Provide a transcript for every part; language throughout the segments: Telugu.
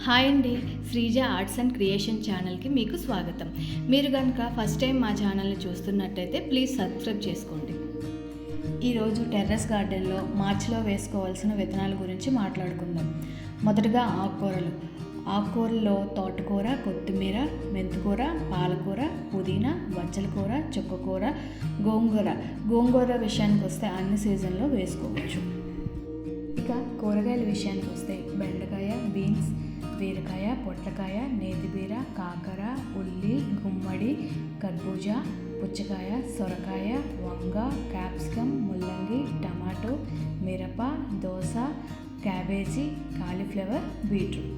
హాయ్ అండి, శ్రీజ ఆర్ట్స్ అండ్ క్రియేషన్ ఛానల్కి మీకు స్వాగతం. మీరు కనుక ఫస్ట్ టైం మా ఛానల్ని చూస్తున్నట్టయితే ప్లీజ్ సబ్స్క్రైబ్ చేసుకోండి. ఈరోజు టెర్రస్ గార్డెన్లో మార్చిలో వేసుకోవాల్సిన విత్తనాల గురించి మాట్లాడుకుందాం. మొదటగా ఆకుకూరల్లో తోటకూర, కొత్తిమీర, మెంతికూర, పాలకూర, పుదీనా, బచ్చల కూర, చుక్కకూర, గోంగూర విషయానికి వస్తే అన్ని సీజన్లో వేసుకోవచ్చు. ఇక కూరగాయల విషయానికి వస్తే బెండకాయ, బీన్స్, బీరకాయ, పొట్లకాయ, నేతిబీర, కాకర, ఉల్లి, గుమ్మడి, కర్బూజా, పుచ్చకాయ, సొరకాయ, వంగ, క్యాప్సికమ్, ముల్లంగి, టమాటో, మిరప, దోస, క్యాబేజీ, కాలీఫ్లవర్, బీట్రూట్.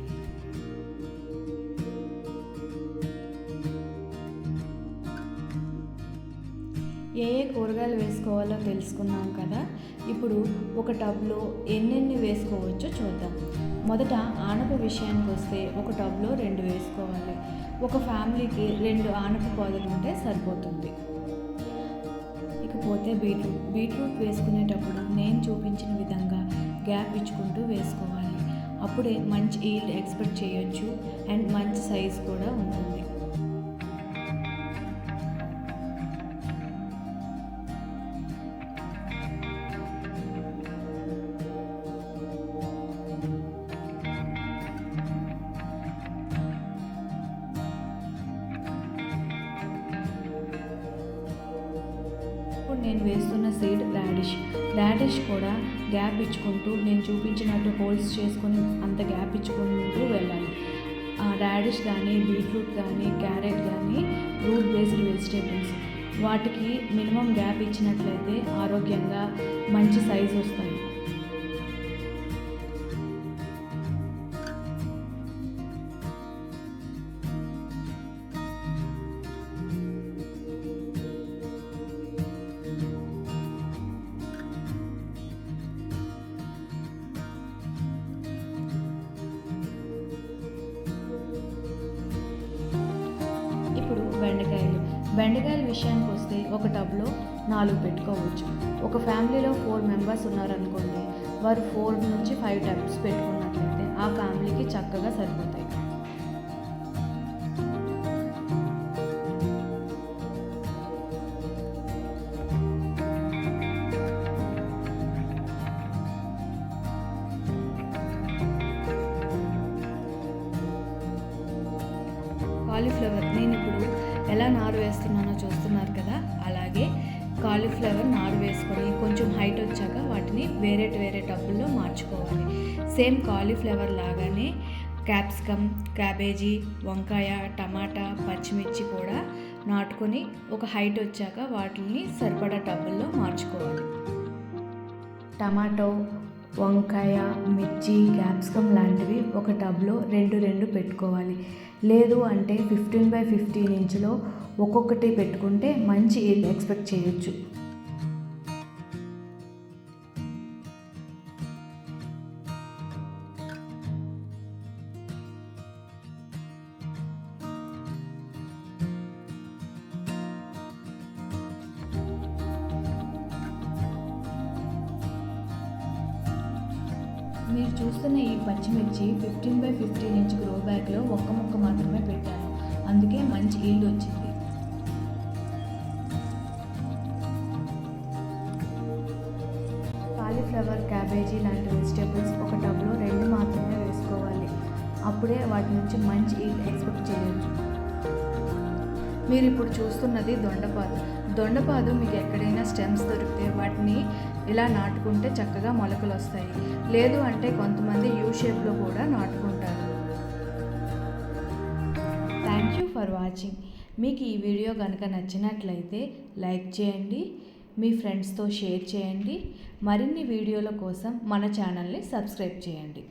ఏ కూరగాయలు వేసుకోవాలో తెలుసుకున్నాం కదా. ఇప్పుడు ఒక టబ్లో ఎన్నెన్ని వేసుకోవచ్చో చూద్దాం. మొదట ఆనప విషయానికి వస్తే ఒక టబ్లో 2 వేసుకోవాలి. ఒక ఫ్యామిలీకి 2 ఆనప పొదలు ఉంటే సరిపోతుంది. ఇకపోతే బీట్రూట్ వేసుకునేటప్పుడు నేను చూపించిన విధంగా గ్యాప్ ఇచ్చుకుంటూ వేసుకోవాలి. అప్పుడే మంచి ఈల్డ్ ఎక్స్పెక్ట్ చేయొచ్చు అండ్ మంచి సైజ్ కూడా ఉంటుంది. నేను వేస్తున్న సీడ్ రాడిష్ కూడా గ్యాప్ ఇచ్చుకుంటూ నేను చూపించినట్టు హోల్స్ చేసుకొని అంత గ్యాప్ ఇచ్చుకుంటూ వెళ్ళాలి. రాడిష్ కానీ, బీట్రూట్ కానీ, క్యారెట్ కానీ రూట్ బేస్డ్ వెజిటేబుల్స్, వాటికి మినిమం గ్యాప్ ఇచ్చినట్లయితే ఆరోగ్యంగా మంచి సైజు వస్తాయి. ఇప్పుడు బెండకాయల విషయానికి వస్తే ఒక టబ్లో 4 పెట్టుకోవచ్చు. ఒక ఫ్యామిలీలో 4 మెంబర్స్ ఉన్నారనుకోండి, వారు 4 నుంచి 5 టబ్స్ పెట్టుకున్నట్లయితే ఆ ఫ్యామిలీకి చక్కగా సరిపోతాయి. కాలీఫ్లవర్ నేను ఇప్పుడు ఎలా నారు వేస్తున్నానో చూస్తున్నారు కదా. అలాగే కాలీఫ్లవర్ నారు వేసుకొని కొంచెం హైట్ వచ్చాక వాటిని వేరే టబ్బుల్లో మార్చుకోవాలి. సేమ్ కాలీఫ్లవర్ లాగానే క్యాప్సికమ్, క్యాబేజీ, వంకాయ, టమాటా, పచ్చిమిర్చి కూడా నాటుకొని ఒక హైట్ వచ్చాక వాటిని సరిపడా టబ్బుల్లో మార్చుకోవాలి. టమాటో, వంకాయ, మిర్చి, క్యాప్సికమ్ లాంటివి ఒక టబ్లో 2 పెట్టుకోవాలి. లేదు అంటే 15x15 ఇంచులో ఒక్కొక్కటి పెట్టుకుంటే మంచి ఈల్డ్ ఎక్స్పెక్ట్ చేయొచ్చు. మీరు చూస్తున్న ఈ పచ్చిమిర్చి 15x15 ఇంచ్ గ్రో బ్యాగ్లో ఒక్క ముక్క మాత్రమే పెట్టాను, అందుకే మంచి ఈల్డ్ వచ్చింది. కాలీఫ్లవర్, క్యాబేజీ లాంటి వెజిటేబుల్స్ ఒక టబ్లో 2 మాత్రమే వేసుకోవాలి. అప్పుడే వాటి నుంచి మంచి ఈల్డ్ ఎక్స్పెక్ట్ చేయొచ్చు. మీరు ఇప్పుడు చూస్తున్నది దొండపాదు మీకు ఎక్కడైనా స్టెమ్స్ దొరికితే వాటిని ఇలా నాటుకుంటే చక్కగా మొలకలు వస్తాయి. లేదు అంటే కొంతమంది యూ షేప్లో కూడా నాటుకుంటారు. Thank you for watching. మీకు ఈ వీడియో కనుక నచ్చినట్లయితే లైక్ చేయండి, మీ ఫ్రెండ్స్తో షేర్ చేయండి. మరిన్ని వీడియోల కోసం మన ఛానల్ని సబ్స్క్రైబ్ చేయండి.